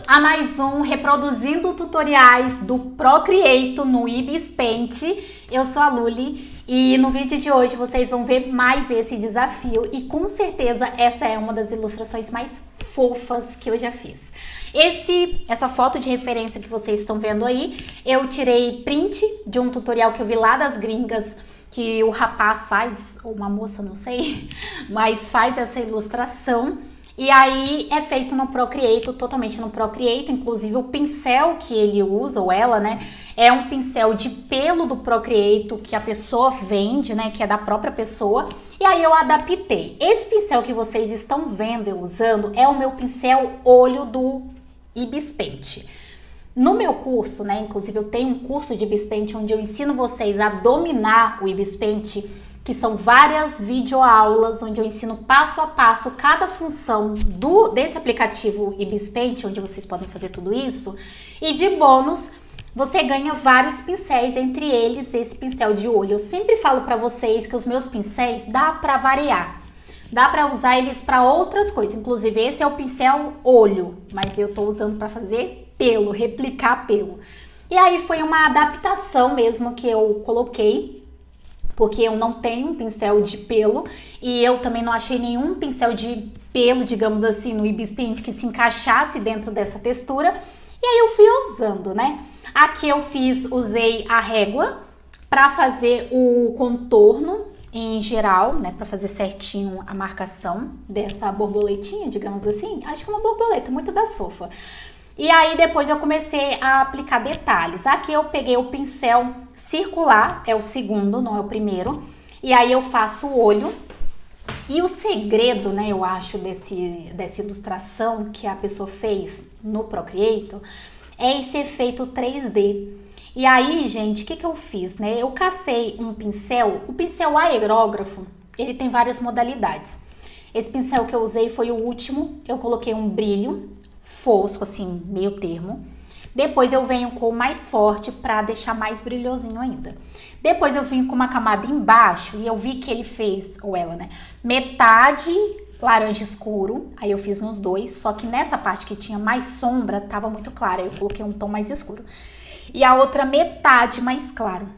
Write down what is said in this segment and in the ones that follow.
a mais um Reproduzindo Tutoriais do Procreate no Ibis Paint. Eu sou a Luli e no vídeo de hoje vocês vão ver mais esse desafio e com certeza essa é uma das ilustrações mais fofas que eu já fiz. Essa foto de referência que vocês estão vendo aí, eu tirei print de um tutorial que eu vi lá das gringas, que o rapaz faz, ou uma moça, não sei, mas faz essa ilustração. E aí é feito no Procreate, totalmente no Procreate, inclusive o pincel que ele usa, ou ela, né, é um pincel de pelo do Procreate que a pessoa vende, né, que é da própria pessoa. E aí eu adaptei. Esse pincel que vocês estão vendo eu usando é o meu pincel olho do Ibis Paint. No meu curso, né, inclusive eu tenho um curso de Ibis Paint onde eu ensino vocês a dominar o Ibis Paint, que são várias videoaulas onde eu ensino passo a passo cada função desse aplicativo Ibis Paint, onde vocês podem fazer tudo isso. E de bônus, você ganha vários pincéis, entre eles esse pincel de olho. Eu sempre falo para vocês que os meus pincéis dá para variar. Dá para usar eles para outras coisas, inclusive esse é o pincel olho, mas eu tô usando para fazer pelo, replicar pelo. E aí foi uma adaptação mesmo que eu coloquei, porque eu não tenho um pincel de pelo e eu também não achei nenhum pincel de pelo, digamos assim, no Ibis Paint que se encaixasse dentro dessa textura. E aí eu fui usando, né? Aqui eu usei a régua para fazer o contorno em geral, né, para fazer certinho a marcação dessa borboletinha, digamos assim. Acho que é uma borboleta, muito das fofas. E aí depois eu comecei a aplicar detalhes. Aqui eu peguei o pincel circular, é o segundo, não é o primeiro. E aí eu faço o olho. E o segredo, né, eu acho, dessa ilustração que a pessoa fez no Procreate é esse efeito 3D. E aí, gente, o que eu fiz, né? Eu cacei um pincel, o pincel aerógrafo, ele tem várias modalidades. Esse pincel que eu usei foi o último, eu coloquei um brilho fosco, assim, meio termo. Depois eu venho com o mais forte para deixar mais brilhosinho ainda. Depois eu vim com uma camada embaixo e eu vi que ele fez, ou ela, né, metade laranja escuro, aí eu fiz nos dois, só que nessa parte que tinha mais sombra, tava muito clara, eu coloquei um tom mais escuro. E a outra metade mais claro.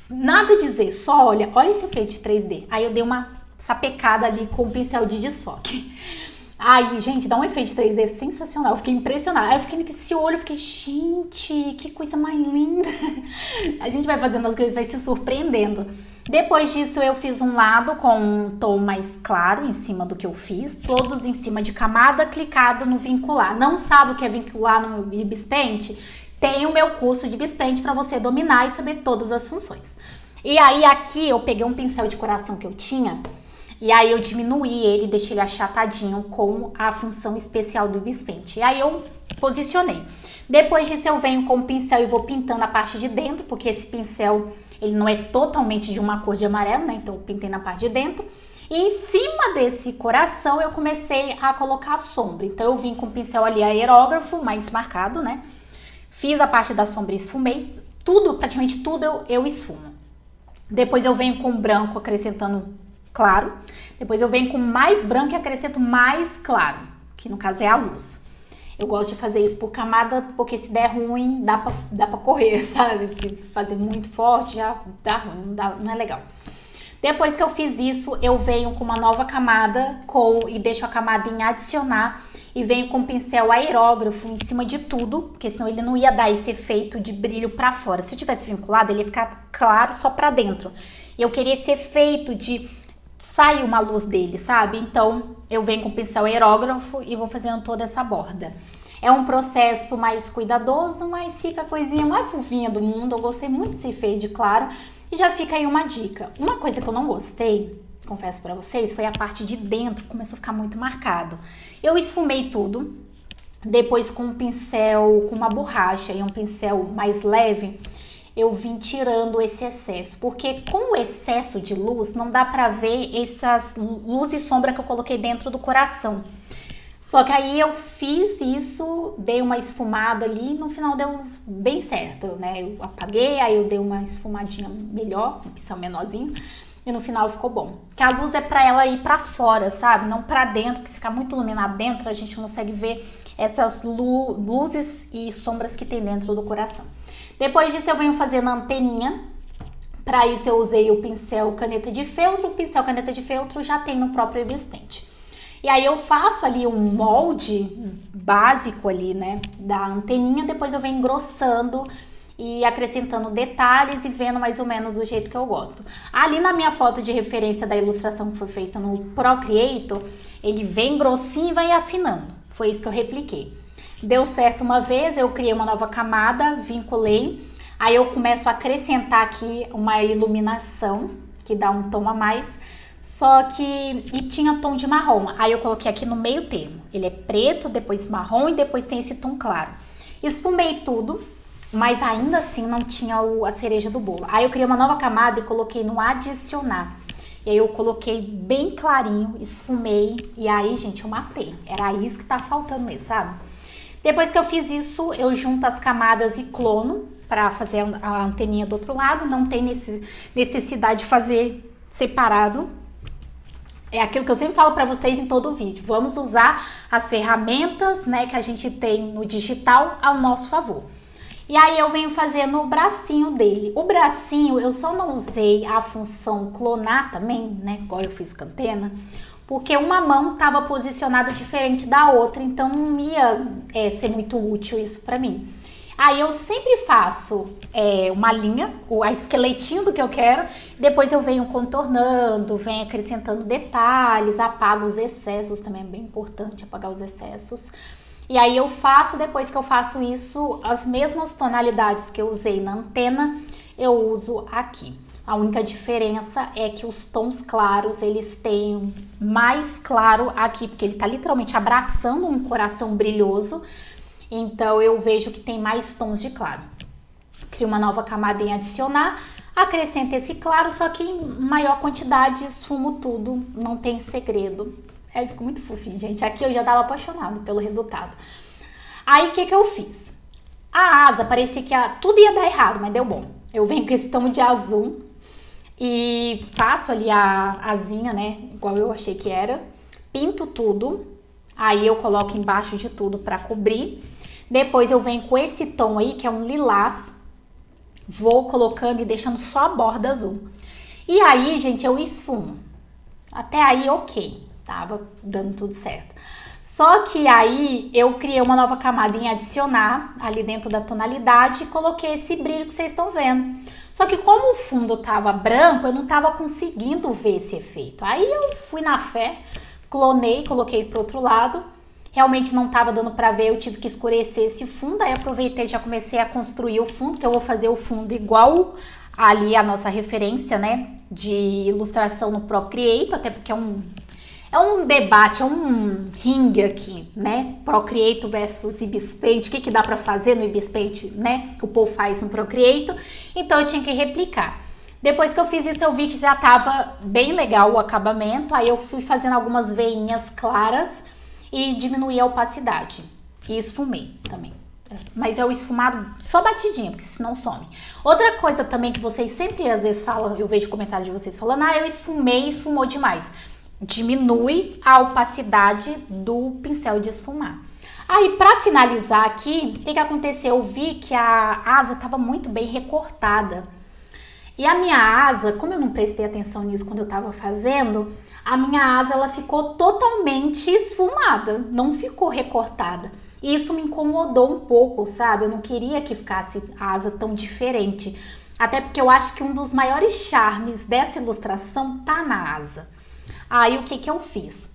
Nada a dizer, só olha esse efeito de 3D. Aí eu dei uma sapecada ali com o pincel de desfoque. Aí, gente, dá um efeito de 3D sensacional. Eu fiquei impressionada. Aí eu fiquei com esse olho, eu fiquei, gente, que coisa mais linda. A gente vai fazendo as coisas, vai se surpreendendo. Depois disso, eu fiz um lado com um tom mais claro em cima do que eu fiz. Todos em cima de camada, clicado no vincular. Não sabe o que é vincular no Ibis Paint? Tem o meu curso de Ibis Paint para você dominar e saber todas as funções. E aí aqui eu peguei um pincel de coração que eu tinha e aí eu diminuí ele, deixei ele achatadinho com a função especial do Ibis Paint. E aí eu posicionei. Depois disso eu venho com o pincel e vou pintando a parte de dentro, porque esse pincel ele não é totalmente de uma cor de amarelo, né? Então eu pintei na parte de dentro. E em cima desse coração eu comecei a colocar a sombra. Então eu vim com o pincel ali aerógrafo, mais marcado, né? Fiz a parte da sombra e esfumei. Tudo, praticamente tudo eu esfumo. Depois eu venho com branco acrescentando claro. Depois eu venho com mais branco e acrescento mais claro, que no caso é a luz. Eu gosto de fazer isso por camada, porque se der ruim, dá pra correr, sabe? Porque fazer muito forte já dá ruim, não é legal. Depois que eu fiz isso, eu venho com uma nova camada e deixo a camada em adicionar e venho com o pincel aerógrafo em cima de tudo, porque senão ele não ia dar esse efeito de brilho pra fora. Se eu tivesse vinculado, ele ia ficar claro só pra dentro. E eu queria esse efeito de sair uma luz dele, sabe? Então eu venho com o pincel aerógrafo e vou fazendo toda essa borda. É um processo mais cuidadoso, mas fica a coisinha mais fofinha do mundo. Eu gostei muito desse fade, claro. E já fica aí uma dica. Uma coisa que eu não gostei, confesso pra vocês, foi a parte de dentro, começou a ficar muito marcado. Eu esfumei tudo, depois com um pincel, com uma borracha e um pincel mais leve, eu vim tirando esse excesso, porque com o excesso de luz não dá pra ver essas luz e sombra que eu coloquei dentro do coração. Só que aí eu fiz isso, dei uma esfumada ali, no final deu bem certo, né? Eu apaguei, aí eu dei uma esfumadinha melhor, um pincel menorzinho. e no final ficou bom. Que a luz é pra ela ir pra fora, sabe? Não pra dentro, porque se ficar muito iluminado dentro, a gente não consegue ver essas luzes e sombras que tem dentro do coração. Depois disso eu venho fazendo a anteninha. Para isso eu usei o pincel caneta de feltro. O pincel caneta de feltro já tem no próprio Ibis Paint. E aí eu faço ali um molde básico ali, né, da anteninha. Depois eu venho engrossando e acrescentando detalhes e vendo mais ou menos do jeito que eu gosto. Ali na minha foto de referência da ilustração que foi feita no Procreator, ele vem grossinho e vai afinando. Foi isso que eu repliquei. Deu certo uma vez, eu criei uma nova camada, vinculei. Aí eu começo a acrescentar aqui uma iluminação, que dá um tom a mais, só que... e tinha tom de marrom. Aí eu coloquei aqui no meio termo. Ele é preto, depois marrom e depois tem esse tom claro. Esfumei tudo, mas ainda assim não tinha a cereja do bolo. Aí eu criei uma nova camada e coloquei no adicionar. E aí eu coloquei bem clarinho, esfumei, e aí, gente, eu matei. Era isso que tá faltando mesmo, sabe? Depois que eu fiz isso, eu junto as camadas e clono para fazer a anteninha do outro lado. Não tem necessidade de fazer separado. É aquilo que eu sempre falo para vocês em todo vídeo. Vamos usar as ferramentas, né, que a gente tem no digital ao nosso favor. E aí eu venho fazendo o bracinho dele. O bracinho eu só não usei a função clonar também, né, igual eu fiz com a antena, porque uma mão estava posicionada diferente da outra, então não ia ser muito útil isso para mim. Aí eu sempre faço uma linha, o esqueletinho do que eu quero, depois eu venho contornando, venho acrescentando detalhes, apago os excessos, também é bem importante apagar os excessos. E aí eu faço, depois que eu faço isso, as mesmas tonalidades que eu usei na antena, eu uso aqui. A única diferença é que os tons claros, eles têm mais claro aqui, porque ele tá literalmente abraçando um coração brilhoso. Então eu vejo que tem mais tons de claro. Crio uma nova camada em adicionar, acrescento esse claro, só que em maior quantidade, esfumo tudo, não tem segredo. Ficou muito fofinho, gente. Aqui eu já tava apaixonada pelo resultado. Aí o que eu fiz? A asa parecia que tudo ia dar errado, mas deu bom. Eu venho com esse tom de azul e faço ali a asinha, né, igual eu achei que era. Pinto tudo, aí eu coloco embaixo de tudo pra cobrir. Depois eu venho com esse tom aí, que é um lilás, vou colocando e deixando só a borda azul. E aí, gente, eu esfumo. Até aí, ok, tava dando tudo certo. Só que aí eu criei uma nova camada em adicionar ali dentro da tonalidade e coloquei esse brilho que vocês estão vendo. Só que como o fundo tava branco, eu não tava conseguindo ver esse efeito. Aí eu fui na fé, clonei, coloquei pro outro lado. Realmente não tava dando pra ver, eu tive que escurecer esse fundo. Aí aproveitei e já comecei a construir o fundo, que eu vou fazer o fundo igual ali a nossa referência, né, de ilustração no Procreator, até porque é um debate, é um ringue aqui, né? Procreator versus Ibis Paint, o que dá pra fazer no Ibis Paint, né? Que o povo faz no Procreator. Então eu tinha que replicar. Depois que eu fiz isso, eu vi que já tava bem legal o acabamento. Aí eu fui fazendo algumas veinhas claras e diminuí a opacidade. E esfumei também. Mas é o esfumado só batidinho, porque senão some. Outra coisa também que vocês sempre às vezes falam, eu vejo comentários de vocês falando, eu esfumei, esfumou demais. Diminui a opacidade do pincel de esfumar. Aí, para finalizar aqui, o que aconteceu? Eu vi que a asa estava muito bem recortada. E a minha asa, como eu não prestei atenção nisso quando eu estava fazendo, a minha asa ela ficou totalmente esfumada, não ficou recortada. E isso me incomodou um pouco, sabe? Eu não queria que ficasse a asa tão diferente. Até porque eu acho que um dos maiores charmes dessa ilustração tá na asa. Aí o que eu fiz?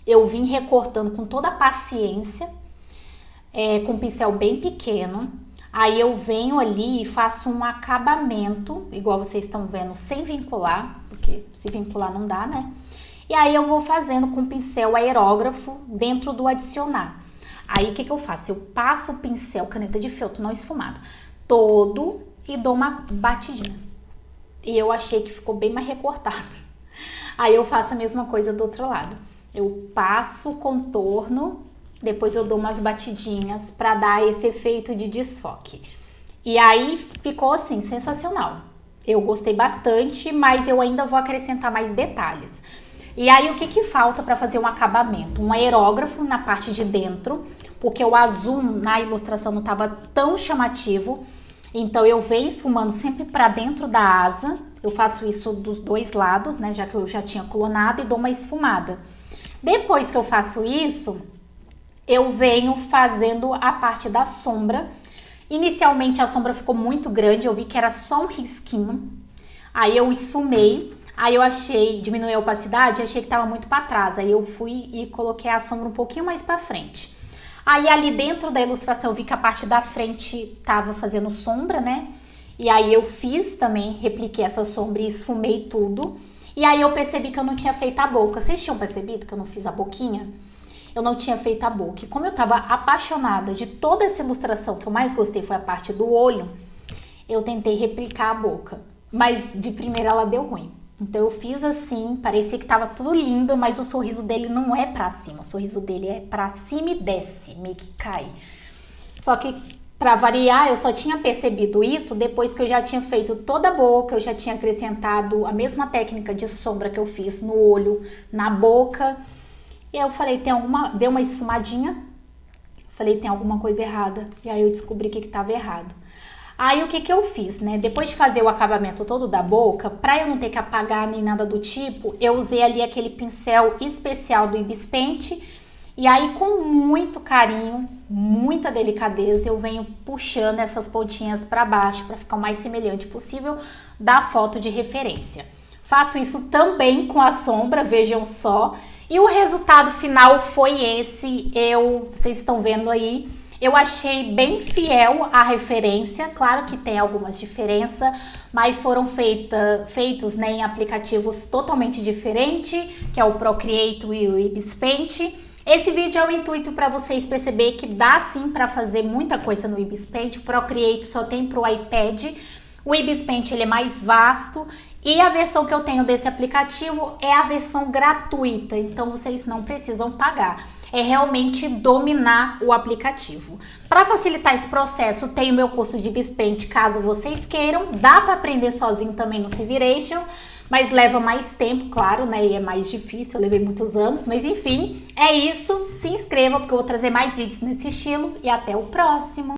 Eu vim recortando com toda a paciência, com um pincel bem pequeno. Aí eu venho ali e faço um acabamento, igual vocês estão vendo, sem vincular, porque se vincular não dá, né? E aí eu vou fazendo com o pincel aerógrafo dentro do adicionar. Aí o que eu faço? Eu passo o pincel, caneta de feltro não esfumado, todo e dou uma batidinha. E eu achei que ficou bem mais recortado. Aí eu faço a mesma coisa do outro lado. Eu passo o contorno, depois eu dou umas batidinhas para dar esse efeito de desfoque. E aí ficou assim, sensacional. Eu gostei bastante, mas eu ainda vou acrescentar mais detalhes. E aí, o que que falta para fazer um acabamento? Um aerógrafo na parte de dentro, porque o azul na ilustração não estava tão chamativo. Então, eu venho esfumando sempre para dentro da asa. Eu faço isso dos dois lados, né? Já que eu já tinha clonado e dou uma esfumada. Depois que eu faço isso, eu venho fazendo a parte da sombra. Inicialmente, a sombra ficou muito grande. Eu vi que era só um risquinho. Aí, eu esfumei. Aí eu diminuí a opacidade, achei que tava muito para trás. Aí eu fui e coloquei a sombra um pouquinho mais para frente. Aí ali dentro da ilustração eu vi que a parte da frente tava fazendo sombra, né? E aí eu fiz também, repliquei essa sombra e esfumei tudo. E aí eu percebi que eu não tinha feito a boca. Vocês tinham percebido que eu não fiz a boquinha? Eu não tinha feito a boca. E como eu tava apaixonada de toda essa ilustração, que eu mais gostei foi a parte do olho, eu tentei replicar a boca. Mas de primeira ela deu ruim. Então eu fiz assim, parecia que tava tudo lindo, mas o sorriso dele não é pra cima. O sorriso dele é pra cima e desce, meio que cai. Só que, pra variar, eu só tinha percebido isso depois que eu já tinha feito toda a boca, eu já tinha acrescentado a mesma técnica de sombra que eu fiz no olho, na boca. E aí eu falei, deu uma esfumadinha. Falei, tem alguma coisa errada. E aí eu descobri o que tava errado. Aí o que que eu fiz, né? Depois de fazer o acabamento todo da boca, pra eu não ter que apagar nem nada do tipo, eu usei ali aquele pincel especial do Ibis Paint. E aí com muito carinho, muita delicadeza, eu venho puxando essas pontinhas pra baixo pra ficar o mais semelhante possível da foto de referência. Faço isso também com a sombra, vejam só. E o resultado final foi esse, vocês estão vendo aí. Eu achei bem fiel à referência, claro que tem algumas diferenças, mas foram feitos, né, em aplicativos totalmente diferentes, que é o Procreate e o Ibis Paint. Esse vídeo é o intuito para vocês perceberem que dá sim para fazer muita coisa no Ibis Paint. O Procreate só tem para o iPad, o Ibis Paint ele é mais vasto. E a versão que eu tenho desse aplicativo é a versão gratuita, então vocês não precisam pagar. É realmente dominar o aplicativo. Para facilitar esse processo, tem o meu curso de Ibis Paint, caso vocês queiram. Dá para aprender sozinho também no Civiration, mas leva mais tempo, claro, né? E é mais difícil, eu levei muitos anos. Mas enfim, é isso. Se inscreva, porque eu vou trazer mais vídeos nesse estilo. E até o próximo!